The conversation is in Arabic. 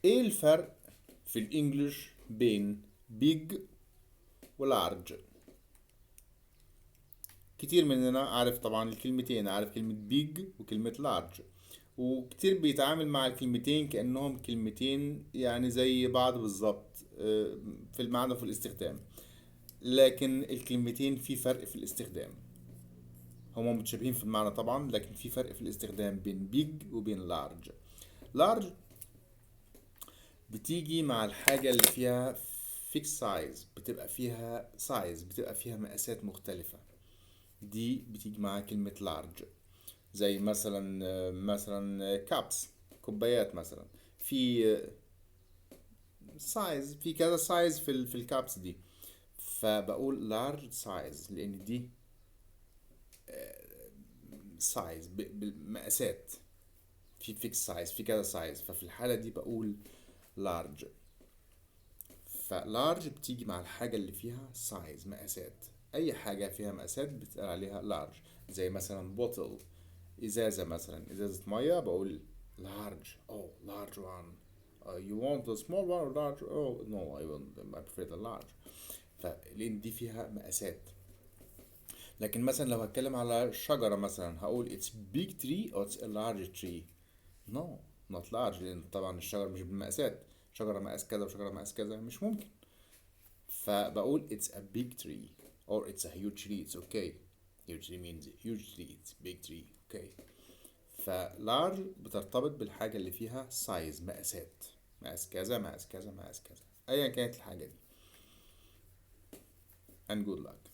ايه الفرق في الانجليش بين big ولارج؟ كتير مننا عارف طبعا الكلمتين، عارف كلمة big وكلمة large، وكتير بيتعامل مع الكلمتين كأنهم كلمتين يعني زي بعض بالظبط في المعنى وفي الاستخدام. لكن الكلمتين في فرق في الاستخدام. هما متشابهين في المعنى طبعا، لكن في فرق في الاستخدام بين big وبين large. large بتيجي مع الحاجة اللي فيها fixed size، بتبقى فيها size، بتبقى فيها مقاسات مختلفة. دي بتيجي مع كلمة large. زي مثلا كابس، كوبايات مثلا، في سايز، في كذا سايز في الكابس دي. فبقول large size لان دي سايز بالمقاسات، في فيكس سايز، في كذا سايز، ففي الحالة دي بقول large. فلارج بتيجي مع الحاجة اللي فيها سايز، مقاسات. أي حاجة فيها مقاسات بتقال عليها لارج. زي مثلا بوتل، إزازة مثلا، إزازة مية، بقول large. Oh, large one. You want a small one or large? Oh, no, I prefer the large. فلأن دي فيها مقاسات. لكن مثلا لو هتكلم على شجرة مثلا هقول it's big tree or it's a large tree. No, not large، لأن طبعا الشجرة مش بالمقاسات. شجرة مقاس كذا وشجرة مقاس كذا مش ممكن. فبقول it's a big tree or it's a huge tree. It's okay. Huge tree means huge tree. It's big tree. Okay. فلارج بترتبط بالحاجة اللي فيها size، مقاسات. مقاس كذا، مقاس كذا، مقاس كذا، أيا كانت الحاجة دي. And good luck.